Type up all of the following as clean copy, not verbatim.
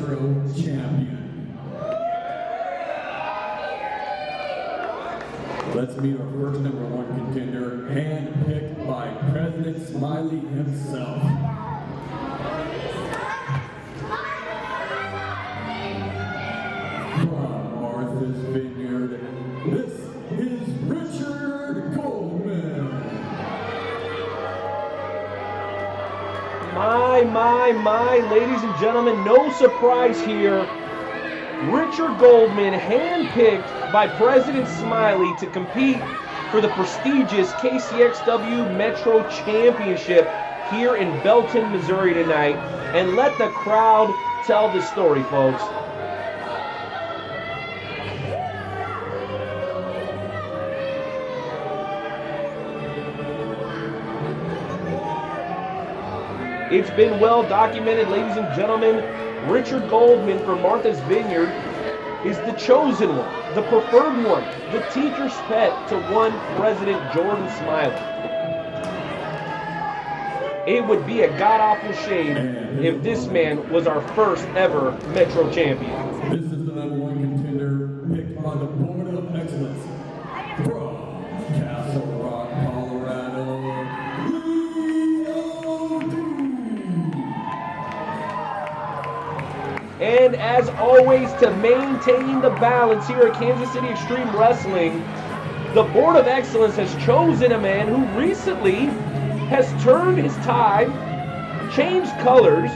Metro champion. Let's meet our first #1 contender, handpicked by President Smiley himself. From Martha's Vineyard, this is Richard Goldman. My, ladies and gentlemen, no surprise here. Richard Goldman, handpicked by President Smiley to compete for the prestigious KCXW Metro Championship here in Belton, Missouri tonight. And let the crowd tell the story, folks. It's been well documented, ladies and gentlemen. Richard Goldman from Martha's Vineyard is the chosen one, the preferred one, the teacher's pet to one President Jordan Smiley. It would be a god-awful shame if this man was our first ever Metro champion. This is the #1 contender picked by the Board of Excellence from Castle Rock, Colorado. And as always, to maintain the balance here at Kansas City Xtreme Wrestling, the Board of Excellence has chosen a man who recently has turned his tide, changed colors,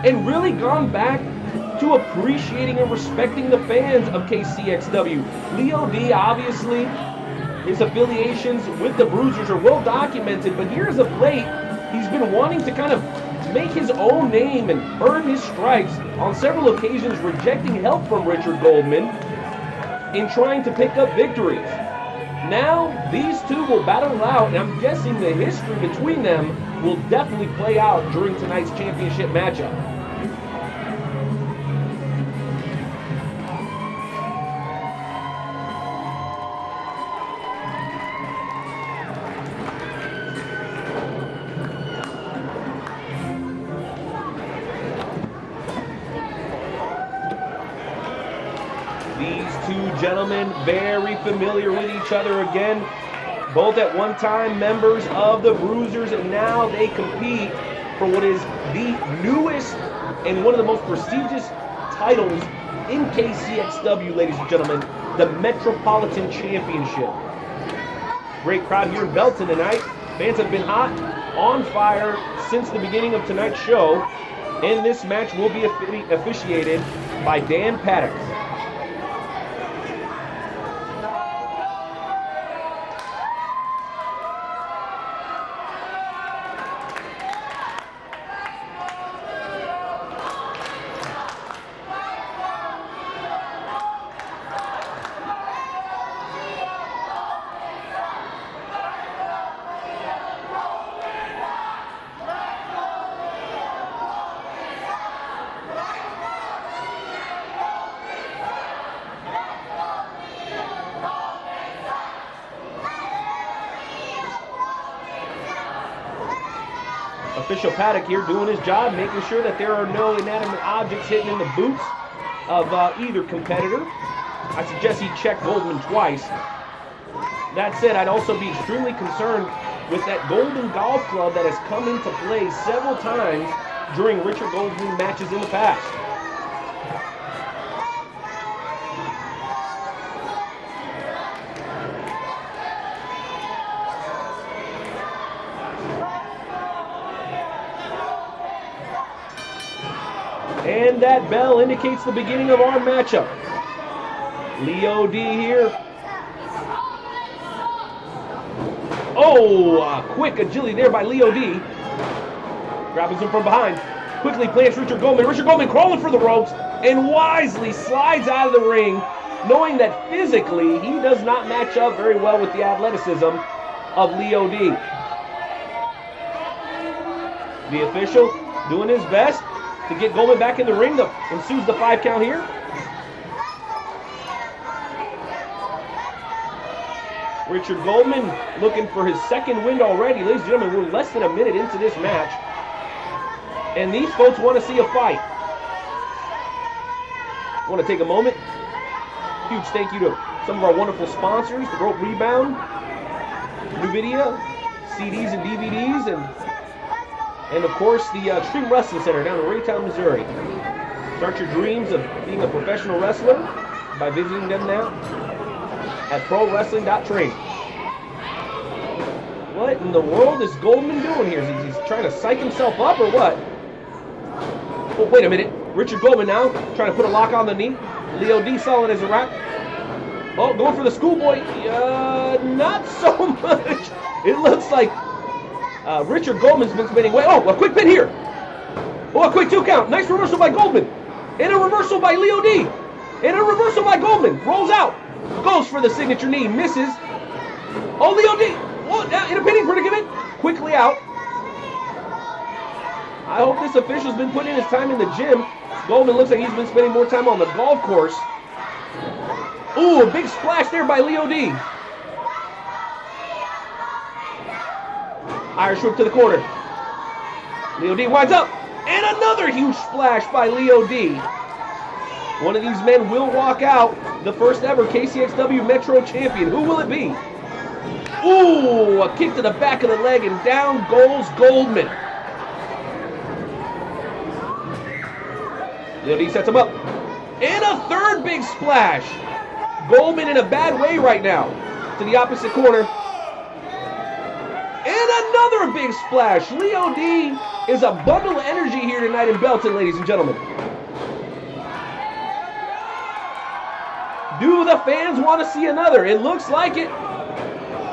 and really gone back to appreciating and respecting the fans of KCXW. Leo D, obviously, his affiliations with the Bruisers are well documented, but here as of late, he's been wanting to kind of make his own name and earn his stripes, on several occasions rejecting help from Richard Goldman in trying to pick up victories. Now, these two will battle it out, and I'm guessing the history between them will definitely play out during tonight's championship matchup. These two gentlemen, very familiar with each other again. Both at one time members of the Bruisers, and now they compete for what is the newest and one of the most prestigious titles in KCXW, ladies and gentlemen, the Metropolitan Championship. Great crowd here in Belton tonight. Fans have been hot, on fire since the beginning of tonight's show, and this match will be officiated by Dan Paddock. Official Paddock here doing his job, making sure that there are no inanimate objects hitting in the boots of either competitor. I suggest he check Goldman twice. That said, I'd also be extremely concerned with that golden golf club that has come into play several times during Richard Goldman matches in the past. And that bell indicates the beginning of our matchup. Leo D here. Oh, quick agility there by Leo D. Grabbing him from behind. Quickly plants Richard Goldman. Richard Goldman crawling for the ropes and wisely slides out of the ring, knowing that physically he does not match up very well with the athleticism of Leo D. The official doing his best to get Goldman back in the ring. Ensues the 5 count here. Richard Goldman looking for his second win already. Ladies and gentlemen, we're less than a minute into this match, and these folks want to see a fight. I want to take a moment. Huge thank you to some of our wonderful sponsors, the Rope Rebound, New Video, CDs and DVDs, and of course the Xtreme Wrestling Center down in Raytown, Missouri. Start your dreams of being a professional wrestler by visiting them now at prowrestling.training. What in the world is Goldman doing here? Is he trying to psych himself up or what? Oh, wait a minute. Richard Goldman now trying to put a lock on the knee. Leo D solid as a rock. Oh, going for the schoolboy. Not so much. It looks like Richard Goldman's been spinning away. Oh, a quick pin here. Oh, a quick 2 count. Nice reversal by Goldman. And a reversal by Leo D. And a reversal by Goldman. Rolls out. Goes for the signature knee. Misses. Oh, Leo D. Oh, in a pinning predicament. Quickly out. I hope this official's been putting his time in the gym. Goldman looks like he's been spending more time on the golf course. Ooh, a big splash there by Leo D. Irish whip to the corner. Leo D winds up. And another huge splash by Leo D. One of these men will walk out the first ever KCXW Metro champion. Who will it be? Ooh, a kick to the back of the leg and down goes Goldman. Leo D sets him up. And a third big splash. Goldman in a bad way right now. To the opposite corner. And another big splash. Leo D is a bundle of energy here tonight in Belton, ladies and gentlemen. Do the fans want to see another? It looks like it.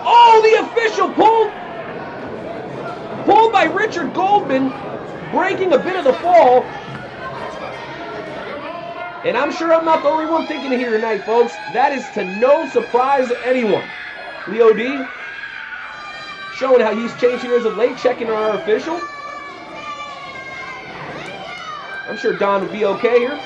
Oh, the official pulled by Richard Goldman, breaking a bit of the fall. And I'm sure I'm not the only one thinking it here tonight, folks. That is to no surprise to anyone. Leo D showing how he's changed here as of late, checking on our official. I'm sure Don would be okay here.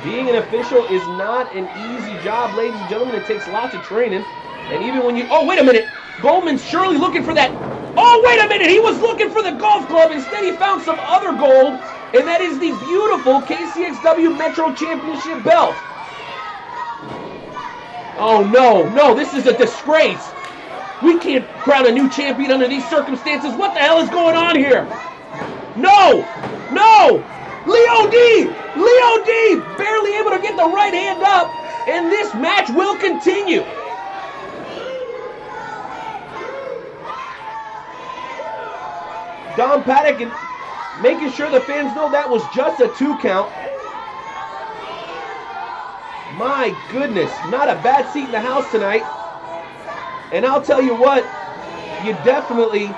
Being an official is not an easy job, ladies and gentlemen. It takes lots of training. And even when you... Oh, wait a minute. Goldman's surely looking for that... Oh, wait a minute. He was looking for the golf club. Instead, he found some other gold. And that is the beautiful KCXW Metro Championship belt. Oh, no. No, this is a disgrace. We can't crown a new champion under these circumstances. What the hell is going on here? No. No. Leo D! Leo D! Barely able to get the right hand up, and this match will continue. Don Paddock and making sure the fans know that was just a 2 count. My goodness, not a bad seat in the house tonight. And I'll tell you what, you definitely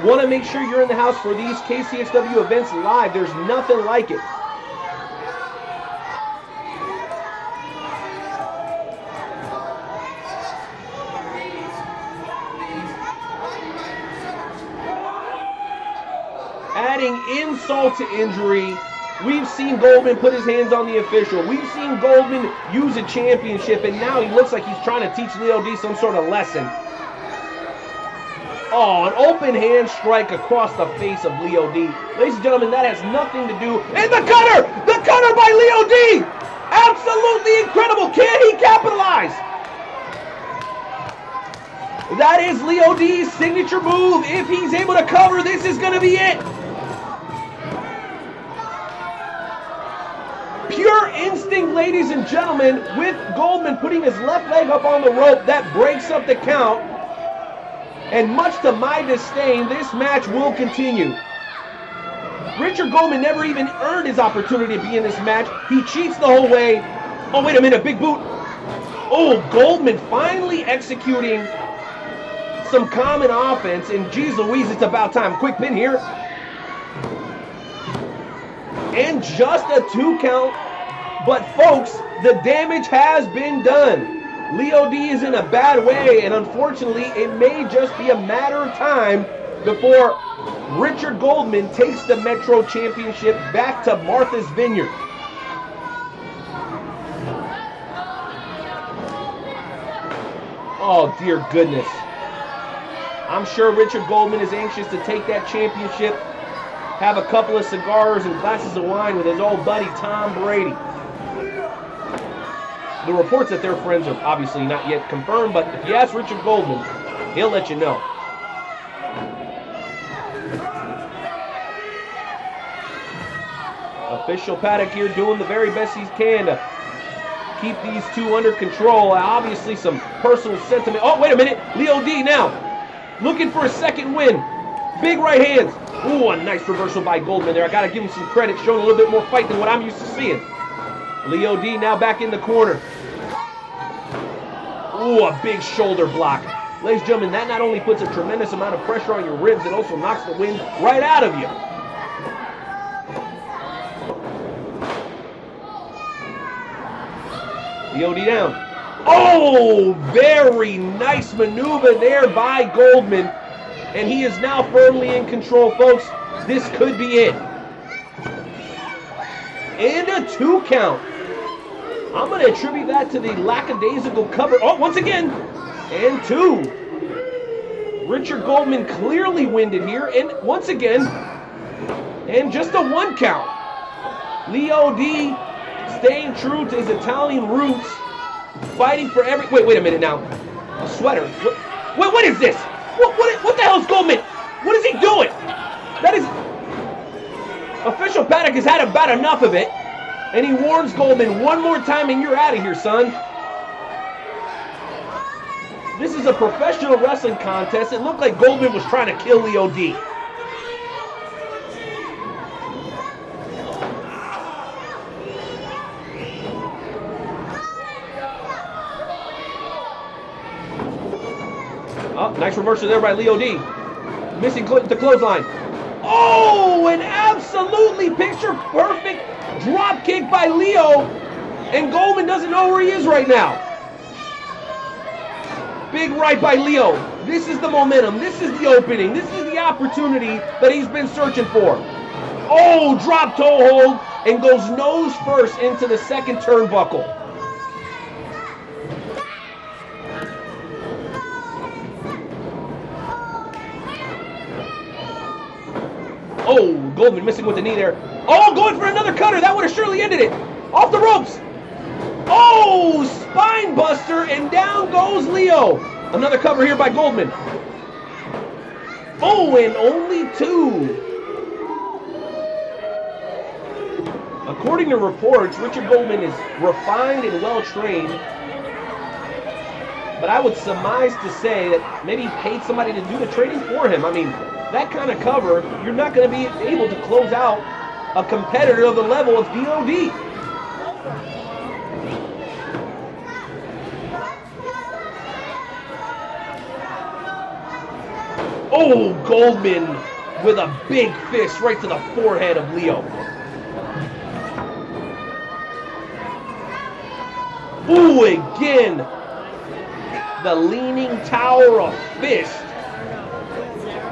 want to make sure you're in the house for these KCXW events live. There's nothing like it. Adding insult to injury, we've seen Goldman put his hands on the official. We've seen Goldman use a championship, and now he looks like he's trying to teach Leo D some sort of lesson. Oh, an open hand strike across the face of Leo D. Ladies and gentlemen, that has nothing to do... And the cutter! The cutter by Leo D! Absolutely incredible! Can he capitalize? That is Leo D's signature move. If he's able to cover, this is going to be it. Pure instinct, ladies and gentlemen, with Goldman putting his left leg up on the rope. That breaks up the count. And much to my disdain, this match will continue. Richard Goldman never even earned his opportunity to be in this match. He cheats the whole way. Oh, wait a minute, big boot. Oh, Goldman finally executing some common offense. And geez Louise, it's about time. Quick pin here. And just a 2 count. But folks, the damage has been done. Leo D is in a bad way, and unfortunately, it may just be a matter of time before Richard Goldman takes the Metro Championship back to Martha's Vineyard. Oh, dear goodness. I'm sure Richard Goldman is anxious to take that championship have a couple of cigars and glasses of wine with his old buddy Tom Brady. The reports that they're friends are obviously not yet confirmed, but if you ask Richard Goldman, he'll let you know. Official Paddock here doing the very best he can to keep these two under control. Obviously some personal sentiment. Oh, wait a minute. Leo D now looking for a second win. Big right hands. Ooh, a nice reversal by Goldman there. I got to give him some credit, showing a little bit more fight than what I'm used to seeing. Leo D now back in the corner. Ooh, a big shoulder block. Ladies and gentlemen, that not only puts a tremendous amount of pressure on your ribs, it also knocks the wind right out of you. Leo D down. Oh, very nice maneuver there by Goldman. And he is now firmly in control, folks. This could be it. And a 2 count. I'm going to attribute that to the lackadaisical cover. Oh, once again. And 2. Richard Goldman clearly winded here. And once again. And just a 1 count. Leo D staying true to his Italian roots. Fighting for every... Wait a minute now. A sweater. What is this? What the hell is Goldman? What is he doing? That is... Official Paddock has had about enough of it. And he warns Goldman one more time and you're out of here, son. This is a professional wrestling contest. It looked like Goldman was trying to kill Leo D. Oh, nice reversal there by Leo D. Missing the clothesline. Oh, an absolutely picture-perfect drop kick by Leo. And Goldman doesn't know where he is right now. Big right by Leo. This is the momentum. This is the opening. This is the opportunity that he's been searching for. Oh, drop toe hold and goes nose first into the second turnbuckle. Oh, Goldman missing with the knee there. Oh, going for another cutter. That would have surely ended it. Off the ropes. Oh, spine buster, and down goes Leo. Another cover here by Goldman. Oh, and only 2. According to reports, Richard Goldman is refined and well-trained. But I would surmise to say that maybe he paid somebody to do the training for him. I mean, that kind of cover, you're not going to be able to close out a competitor of the level of DOD. Oh, Goldman with a big fist right to the forehead of Leo. Ooh, again. The leaning tower of fist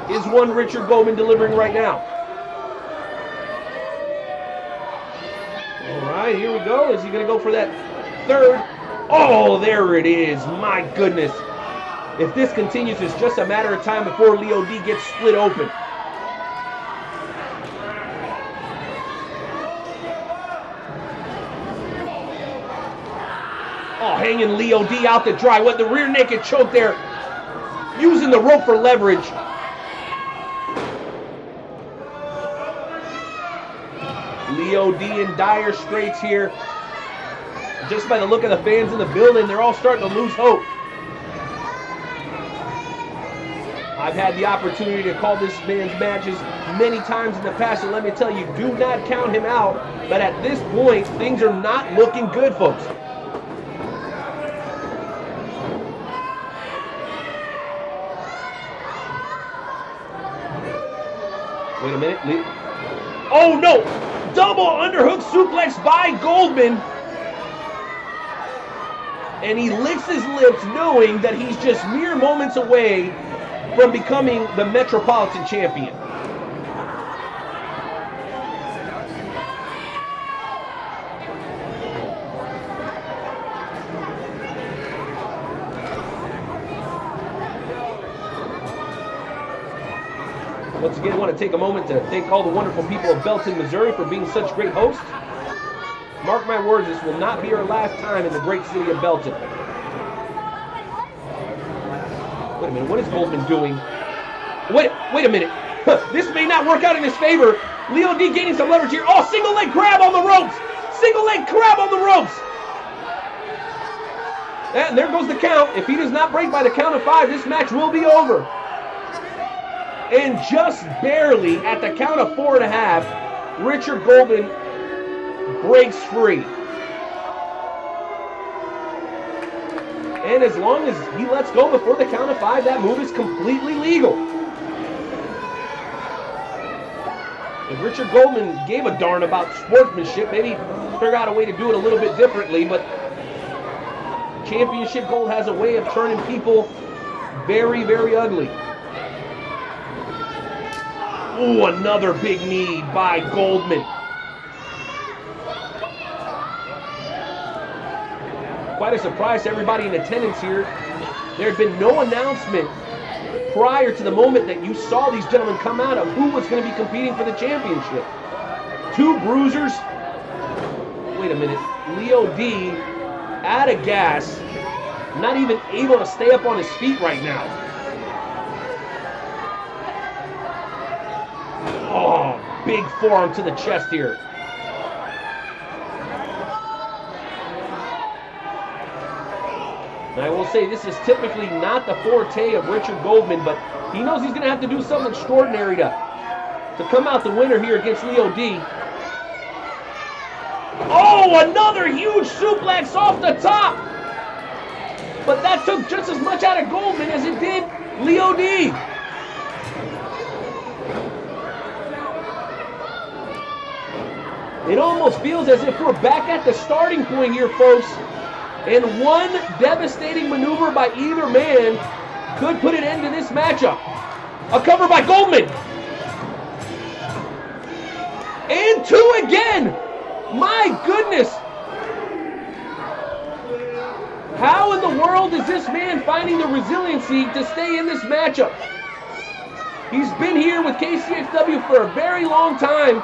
is one Richard Goldman delivering right now. All right, here we go. Is he going to go for that third? Oh, there it is. My goodness. If this continues, it's just a matter of time before Leo D gets split open. Oh, hanging Leo D out to dry. What, the rear naked choke there. Using the rope for leverage. Leo D in dire straits here. Just by the look of the fans in the building, they're all starting to lose hope. I've had the opportunity to call this man's matches many times in the past, and let me tell you, do not count him out. But at this point, things are not looking good, folks. Wait a minute. Oh, no! Double underhook suplex by Goldman. And he licks his lips knowing that he's just mere moments away from becoming the Metropolitan Champion. Once again, I want to take a moment to thank all the wonderful people of Belton, Missouri for being such great hosts. Mark my words, this will not be our last time in the great city of Belton. Wait a minute, what is Goldman doing? Wait a minute. This may not work out in his favor. Leo D gaining some leverage here. Oh, single leg grab on the ropes. Single leg grab on the ropes. And there goes the count. If he does not break by the count of 5, this match will be over. And just barely at the count of 4.5, Richard Goldman breaks free. And as long as he lets go before the count of 5, that move is completely legal. If Richard Goldman gave a darn about sportsmanship, maybe figure out a way to do it a little bit differently, but championship gold has a way of turning people very, very ugly. Ooh, another big knee by Goldman. Quite a surprise to everybody in attendance here. There had been no announcement prior to the moment that you saw these gentlemen come out of who was going to be competing for the championship. 2 bruisers. Wait a minute. Leo D out of gas. Not even able to stay up on his feet right now. Oh, big forearm to the chest here. And I will say this is typically not the forte of Richard Goldman, but he knows he's going to have to do something extraordinary to come out the winner here against Leo D. Oh, another huge suplex off the top. But that took just as much out of Goldman as it did Leo D. It almost feels as if we're back at the starting point here, folks. And one devastating maneuver by either man could put an end to this matchup. A cover by Goldman. And 2 again. My goodness. How in the world is this man finding the resiliency to stay in this matchup? He's been here with KCXW for a very long time.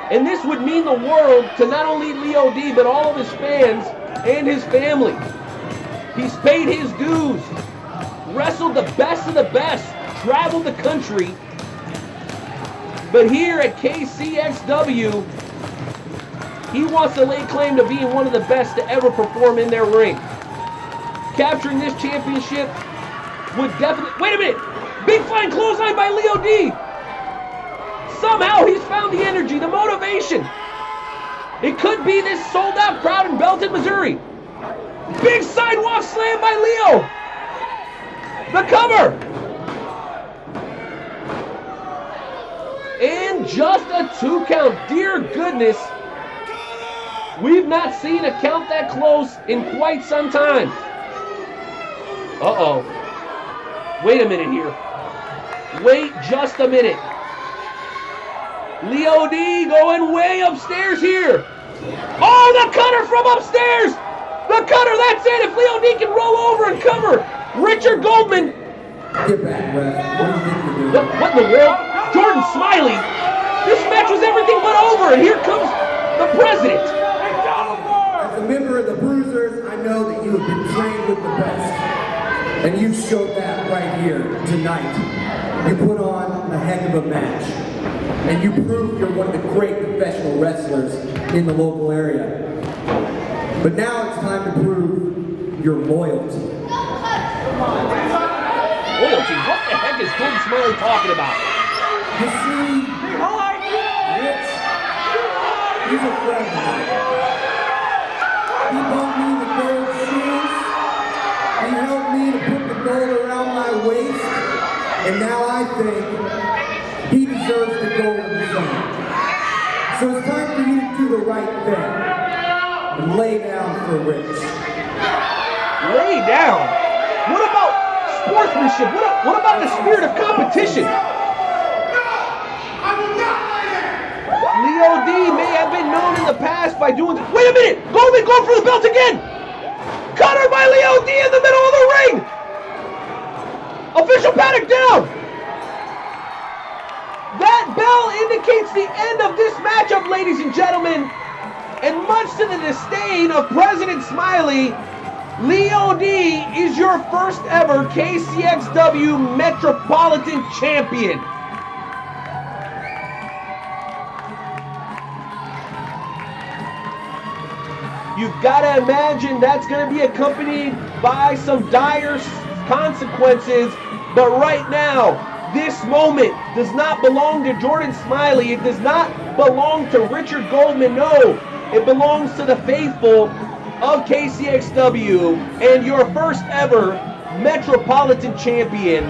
And this would mean the world to not only Leo D, but all of his fans and his family. He's paid his dues, wrestled the best of the best, traveled the country. But here at KCXW, he wants to lay claim to being one of the best to ever perform in their ring. Capturing this championship would definitely... Wait a minute! Big flying clothesline by Leo D! Somehow he's found the energy, the motivation. It could be this sold-out crowd in Belton, Missouri. Big sidewalk slam by Leo. The cover. And just a 2 count. Dear goodness. We've not seen a count that close in quite some time. Uh-oh. Wait a minute here. Wait just a minute. Leo D going way upstairs here. Oh, the cutter from upstairs. The cutter, that's it. If Leo D can roll over and cover Richard Goldman. Get back, ref. What do you think you're doing? What in the world? Jordan Smiley. This match was everything but over, and here comes the president. As a member of the Bruisers, I know that you have been trained with the best. And you showed that right here tonight. You put on a heck of a match. And you proved you're one of the great professional wrestlers in the local area. But now it's time to prove your loyalty. Loyalty? What the heck is Jordan Smiley talking about? You see, Rich, he's a friend of mine. He bought me the gold shoes. He helped me to put the gold around my waist. And now I think he deserves the golden sun. So it's time for you to do the right thing and lay down for Rich. Lay down? What about sportsmanship? What about the spirit of competition? Leo D may have been known in the past by doing... Wait a minute! Goldman going for the belt again! Cutter by Leo D in the middle of the ring! Official paddock down! That bell indicates the end of this matchup, ladies and gentlemen. And much to the disdain of President Smiley, Leo D is your first ever KCXW Metropolitan Champion. You've got to imagine that's going to be accompanied by some dire consequences. But right now, this moment does not belong to Jordan Smiley. It does not belong to Richard Goldman. No, it belongs to the faithful of KCXW and your first ever Metropolitan Champion,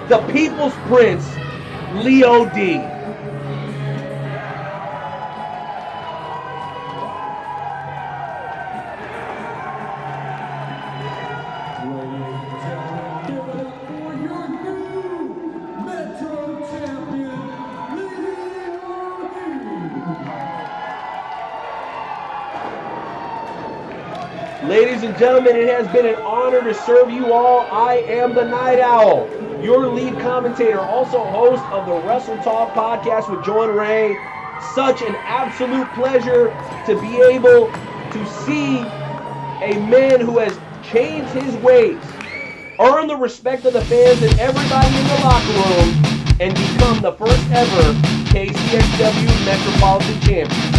the People's Prince, Leo D. Ladies and gentlemen, it has been an honor to serve you all. I am the Night Owl, your lead commentator, also host of the Wrestle Talk podcast with Joe and Ray. Such an absolute pleasure to be able to see a man who has changed his ways, earn the respect of the fans and everybody in the locker room, and become the first ever KCXW Metropolitan Champion.